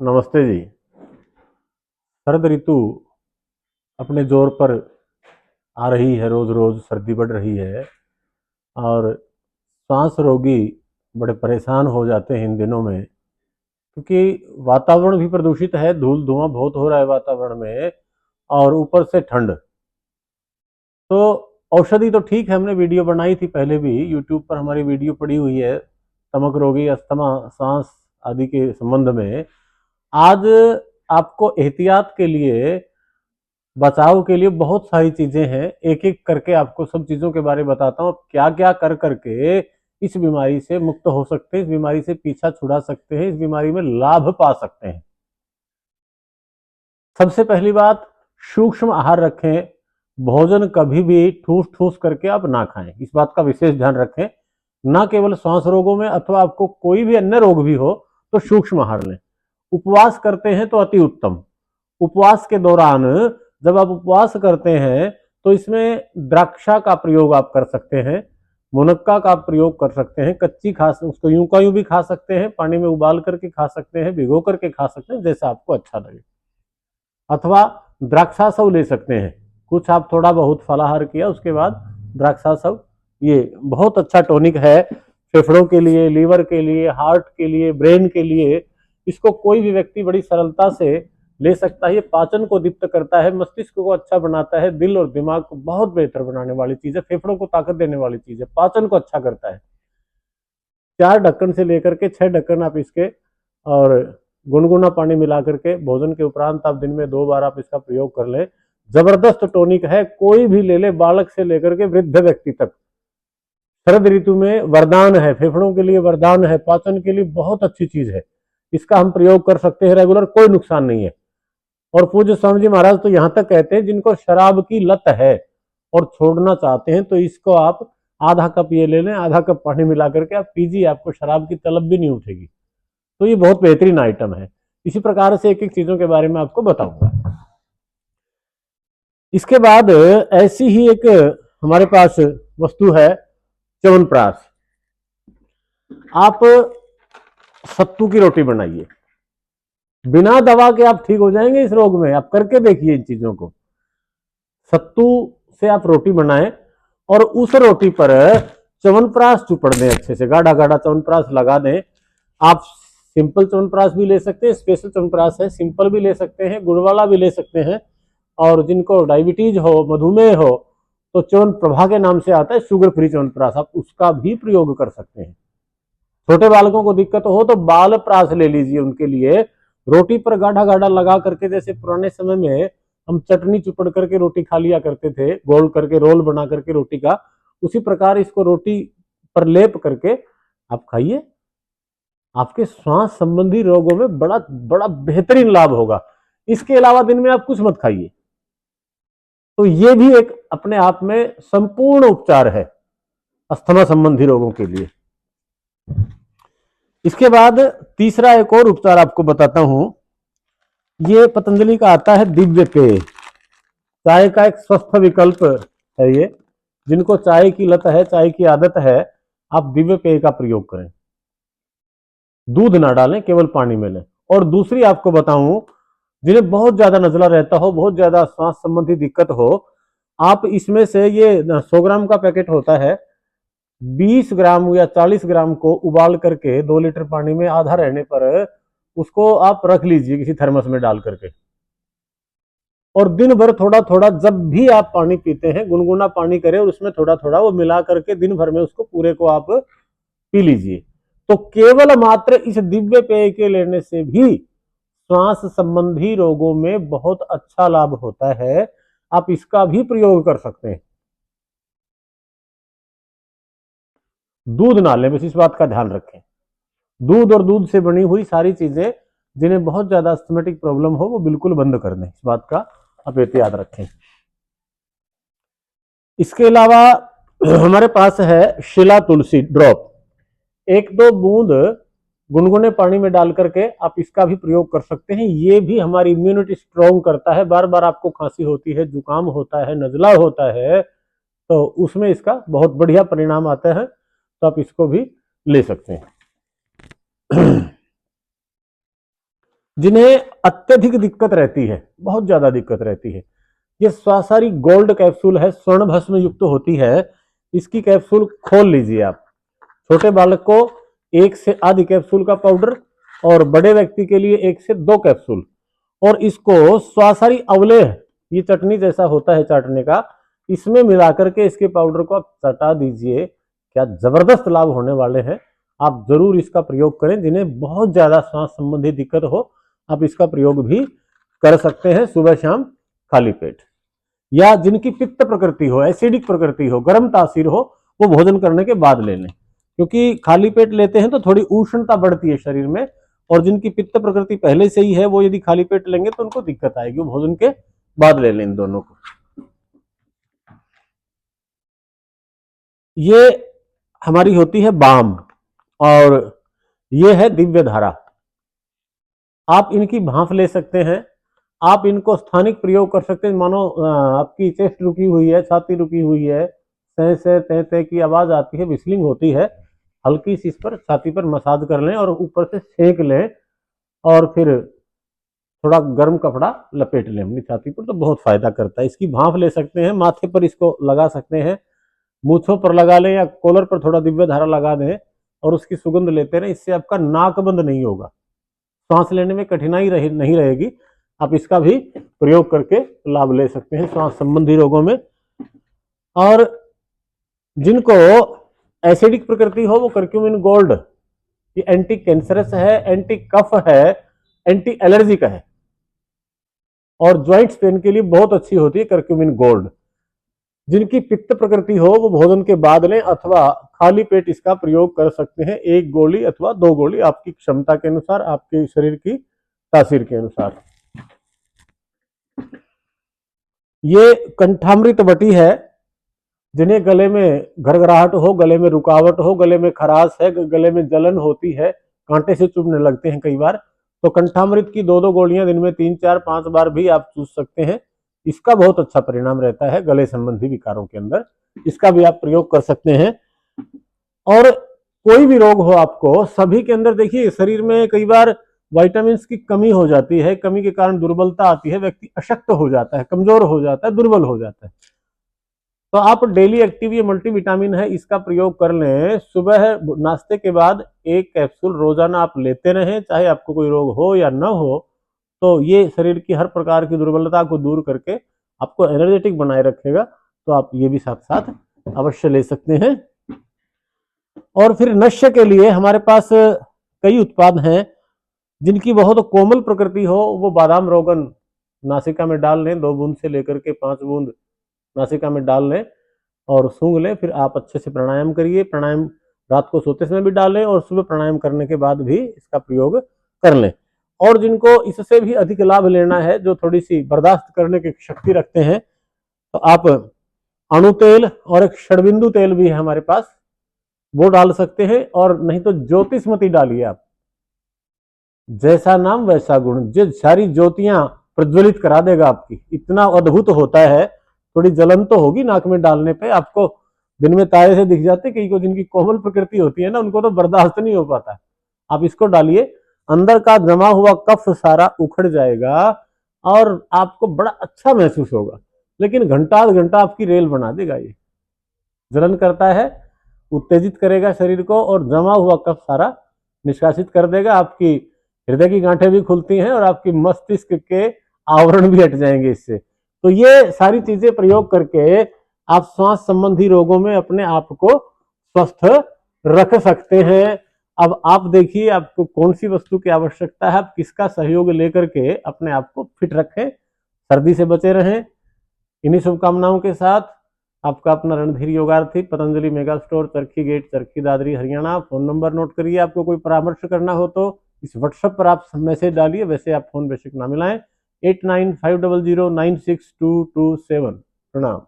नमस्ते जी। शरद ऋतु अपने जोर पर आ रही है, रोज रोज सर्दी बढ़ रही है और सांस रोगी बड़े परेशान हो जाते हैं इन दिनों में, क्योंकि वातावरण भी प्रदूषित है, धूल धुआं बहुत हो रहा है वातावरण में और ऊपर से ठंड। तो औषधि तो ठीक है, हमने वीडियो बनाई थी पहले भी, यूट्यूब पर हमारी वीडियो पड़ी हुई है स्टमक रोगी, अस्थमा, सांस आदि के संबंध में। आज आपको एहतियात के लिए, बचाव के लिए बहुत सारी चीजें हैं, एक एक करके आपको सब चीजों के बारे में बताता हूँ, क्या क्या कर करके इस बीमारी से मुक्त हो सकते हैं, इस बीमारी से पीछा छुड़ा सकते हैं, इस बीमारी में लाभ पा सकते हैं। सबसे पहली बात, सूक्ष्म आहार रखें। भोजन कभी भी ठूस ठूस करके आप ना खाएं, इस बात का विशेष ध्यान रखें। ना केवल श्वास रोगों में, अथवा आपको कोई भी अन्य रोग भी हो तो सूक्ष्म आहार लें। उपवास करते हैं तो अति उत्तम। उपवास के दौरान जब आप उपवास करते हैं तो इसमें द्राक्षा का प्रयोग आप कर सकते हैं, मुनक्का का प्रयोग कर सकते हैं, कच्ची खा, उसको यूं का यूं भी खा सकते हैं, पानी में उबाल करके खा सकते हैं, भिगो करके खा सकते हैं, जैसा आपको अच्छा लगे। अथवा द्राक्षासव ले सकते हैं, कुछ आप थोड़ा बहुत फलाहार किया उसके बाद द्राक्षासव, ये बहुत अच्छा टॉनिक है फेफड़ों के लिए, लीवर के लिए, हार्ट के लिए, ब्रेन के लिए। इसको कोई भी व्यक्ति बड़ी सरलता से ले सकता है। ये पाचन को दीप्त करता है, मस्तिष्क को अच्छा बनाता है, दिल और दिमाग को बहुत बेहतर बनाने वाली चीज है, फेफड़ों को ताकत देने वाली चीज है, पाचन को अच्छा करता है। 4 ढक्कन से लेकर के 6 ढक्कन आप इसके, और गुनगुना पानी मिला करके भोजन के उपरांत आप दिन में 2 बार आप इसका प्रयोग कर ले। जबरदस्त टॉनिक है, कोई भी ले ले, बालक से लेकर के वृद्ध व्यक्ति तक। शरद ऋतु में वरदान है, फेफड़ों के लिए वरदान है, पाचन के लिए बहुत अच्छी चीज है। इसका हम प्रयोग कर सकते हैं रेगुलर, कोई नुकसान नहीं है। और पूज्य स्वामी जी महाराज तो यहां तक कहते हैं, जिनको शराब की लत है और छोड़ना चाहते हैं तो इसको आप आधा कप ये ले लें, आधा कप पानी मिला करके आप पीजिए, आपको शराब की तलब भी नहीं उठेगी। तो ये बहुत बेहतरीन आइटम है। इसी प्रकार से एक एक चीजों के बारे में आपको बताऊंगा। इसके बाद ऐसी ही एक हमारे पास वस्तु है, च्यवनप्राश। आप सत्तू की रोटी बनाइए, बिना दवा के आप ठीक हो जाएंगे इस रोग में, आप करके देखिए इन चीजों को। सत्तू से आप रोटी बनाएं और उस रोटी पर च्यवनप्राश चुपड़ दें, अच्छे से गाढ़ा गाढ़ा च्यवनप्राश लगा दें। आप सिंपल च्यवनप्राश भी ले सकते हैं, स्पेशल च्यवनप्राश है, सिंपल भी ले सकते हैं, गुड़ वाला भी ले सकते हैं। और जिनको डायबिटीज हो, मधुमेह हो, तो च्यवन प्रभा के नाम से आता है शुगर फ्री च्यवनप्राश, आप उसका भी प्रयोग कर सकते हैं। छोटे बालकों को दिक्कत हो तो बाल प्राश ले लीजिए, उनके लिए रोटी पर गाढ़ा गाढ़ा लगा करके, जैसे पुराने समय में हम चटनी चुपड़ करके रोटी खा लिया करते थे, गोल करके रोल बना करके रोटी का, उसी प्रकार इसको रोटी पर लेप करके आप खाइए। आपके श्वास संबंधी रोगों में बड़ा बड़ा बेहतरीन लाभ होगा। इसके अलावा दिन में आप कुछ मत खाइए। तो ये भी एक अपने आप में संपूर्ण उपचार है अस्थमा संबंधी रोगों के लिए। इसके बाद तीसरा एक और उपचार आपको बताता हूं, ये पतंजलि का आता है दिव्य पेय। चाय का एक स्वस्थ विकल्प है ये। जिनको चाय की लत है, चाय की आदत है, आप दिव्य पेय का प्रयोग करें। दूध ना डालें, केवल पानी में लें। और दूसरी आपको बताऊं, जिन्हें बहुत ज्यादा नजला रहता हो, बहुत ज्यादा श्वास संबंधी दिक्कत हो, आप इसमें से ये 100 ग्राम का पैकेट होता है, 20 ग्राम या 40 ग्राम को उबाल करके 2 लीटर पानी में आधा रहने पर उसको आप रख लीजिए किसी थर्मस में डाल करके। और दिन भर थोड़ा थोड़ा, जब भी आप पानी पीते हैं गुनगुना पानी करें और उसमें थोड़ा थोड़ा वो मिला करके दिन भर में उसको पूरे को आप पी लीजिए। तो केवल मात्र इस दिव्य पेय के लेने से भी श्वास संबंधी रोगों में बहुत अच्छा लाभ होता है। आप इसका भी प्रयोग कर सकते हैं। दूध ना लें, बस इस बात का ध्यान रखें। दूध और दूध से बनी हुई सारी चीजें, जिन्हें बहुत ज्यादा अस्थमेटिक प्रॉब्लम हो, वो बिल्कुल बंद कर दें, इस बात का आप एहतियात रखें। इसके अलावा हमारे पास है शिला तुलसी ड्रॉप। 1-2 बूंद गुनगुने पानी में डाल करके आप इसका भी प्रयोग कर सकते हैं। ये भी हमारी इम्यूनिटी स्ट्रॉन्ग करता है। बार बार आपको खांसी होती है, जुकाम होता है, नजला होता है, तो उसमें इसका बहुत बढ़िया परिणाम आता है। तो आप इसको भी ले सकते हैं। जिन्हें अत्यधिक दिक्कत रहती है, बहुत ज्यादा दिक्कत रहती है, ये स्वासारी गोल्ड कैप्सूल है, स्वर्ण भस्म युक्त होती है। इसकी कैप्सूल खोल लीजिए आप। छोटे बालक को 1 से आधी कैप्सूल का पाउडर और बड़े व्यक्ति के लिए 1 से 2 कैप्सूल, और इसको स्वासारी अवलेह, ये चटनी जैसा होता है चाटने का, इसमें मिलाकर के इसके पाउडर को आप चटा दीजिए। क्या जबरदस्त लाभ होने वाले हैं। आप जरूर इसका प्रयोग करें। जिन्हें बहुत ज्यादा सांस संबंधी दिक्कत हो, आप इसका प्रयोग भी कर सकते हैं सुबह शाम खाली पेट। या जिनकी पित्त प्रकृति हो, एसिडिक प्रकृति हो, गर्म तासीर हो, वो भोजन करने के बाद ले लें, क्योंकि खाली पेट लेते हैं तो थोड़ी उष्णता बढ़ती है शरीर में, और जिनकी पित्त प्रकृति पहले से ही है वो यदि खाली पेट लेंगे तो उनको दिक्कत आएगी। वो भोजन के बाद ले लें इन दोनों को। ये हमारी होती है बाम, और ये है दिव्य धारा। आप इनकी भांप ले सकते हैं। आप इनको स्थानिक प्रयोग कर सकते हैं। मानो आपकी चेस्ट रुकी हुई है, छाती रुकी हुई है, सह से तह तह की आवाज आती है, विस्लिंग होती है, हल्की सी इस पर छाती पर मसाज कर लें और ऊपर से सेक लें, और फिर थोड़ा गर्म कपड़ा लपेट लें अपनी छाती पर, तो बहुत फायदा करता है। इसकी भांप ले सकते हैं, माथे पर इसको लगा सकते हैं, मूछों पर लगा लें या कॉलर पर थोड़ा दिव्य धारा लगा दें और उसकी सुगंध लेते रहें। इससे आपका नाक बंद नहीं होगा, सांस लेने में कठिनाई नहीं रहेगी। आप इसका भी प्रयोग करके लाभ ले सकते हैं श्वास संबंधी रोगों में। और जिनको एसिडिक प्रकृति हो, वो करक्यूमिन गोल्ड, ये एंटी कैंसरस है, एंटी कफ है, एंटी एलर्जिक है, और ज्वाइंट्स पेन के लिए बहुत अच्छी होती है करक्यूमिन गोल्ड। जिनकी पित्त प्रकृति हो, वो भोजन के बाद लें अथवा खाली पेट इसका प्रयोग कर सकते हैं, 1 गोली अथवा 2 गोली, आपकी क्षमता के अनुसार, आपके शरीर की तासीर के अनुसार। ये कंठामृत वटी है। जिन्हें गले में घरघराहट हो, गले में रुकावट हो, गले में खराश है, गले में जलन होती है, कांटे से चुभने लगते हैं कई बार, तो कंठामृत की 2-2 गोलियां दिन में 3, 4, 5 बार भी आप चूस सकते हैं। इसका बहुत अच्छा परिणाम रहता है गले संबंधी विकारों के अंदर। इसका भी आप प्रयोग कर सकते हैं। और कोई भी रोग हो आपको, सभी के अंदर देखिए शरीर में कई बार विटामिन की कमी हो जाती है, कमी के कारण दुर्बलता आती है, व्यक्ति अशक्त हो जाता है, कमजोर हो जाता है, दुर्बल हो जाता है। तो आप डेली एक्टिव, ये मल्टीविटामिन है, इसका प्रयोग कर लें। सुबह नाश्ते के बाद 1 कैप्सूल रोजाना आप लेते रहें, चाहे आपको कोई रोग हो या न हो, तो ये शरीर की हर प्रकार की दुर्बलता को दूर करके आपको एनर्जेटिक बनाए रखेगा। तो आप ये भी साथ साथ अवश्य ले सकते हैं। और फिर नश्य के लिए हमारे पास कई उत्पाद हैं। जिनकी बहुत कोमल प्रकृति हो, वो बादाम रोगन नासिका में डाल लें, 2 बूंद से लेकर के 5 बूंद नासिका में डाल लें और सूंघ लें। फिर आप अच्छे से प्राणायाम करिए। प्राणायाम रात को सोते समय भी डालें और सुबह प्राणायाम करने के बाद भी इसका प्रयोग कर लें। और जिनको इससे भी अधिक लाभ लेना है, जो थोड़ी सी बर्दाश्त करने की शक्ति रखते हैं, तो आप अणु तेल और एक षडबिंदु तेल भी है हमारे पास, वो डाल सकते हैं। और नहीं तो ज्योतिषमती डालिए आप। जैसा नाम वैसा गुण, जो सारी ज्योतियां प्रज्वलित करा देगा आपकी, इतना अद्भुत होता है। थोड़ी जलन तो होगी नाक में डालने पे, आपको दिन में तारे से दिख जाते। कई को जिनकी कोमल प्रकृति होती है ना, उनको तो बर्दाश्त नहीं हो पाता। आप इसको डालिए, अंदर का जमा हुआ कफ सारा उखड़ जाएगा और आपको बड़ा अच्छा महसूस होगा। लेकिन घंटा घंटा आपकी रेल बना देगा। ये जलन करता है, उत्तेजित करेगा शरीर को और जमा हुआ कफ सारा निष्कासित कर देगा। आपकी हृदय की गांठें भी खुलती हैं और आपकी मस्तिष्क के आवरण भी हट जाएंगे इससे। तो ये सारी चीजें प्रयोग करके आप श्वास संबंधी रोगों में अपने आप को स्वस्थ रख सकते हैं। अब आप देखिए आपको कौन सी वस्तु की आवश्यकता है, आप किसका सहयोग लेकर के अपने आप को फिट रखें, सर्दी से बचे रहें। इन्हीं शुभकामनाओं के साथ आपका अपना Randhir Yogarthi, Patanjali mega store, Charkhi gate, Charkhi Dadri, Haryana. Phone number note करिए। आपको कोई परामर्श करना हो तो इस व्हाट्सएप पर आप मैसेज डालिए। वैसे आप फोन बेशक ना मिलाएं। 8950096227। प्रणाम।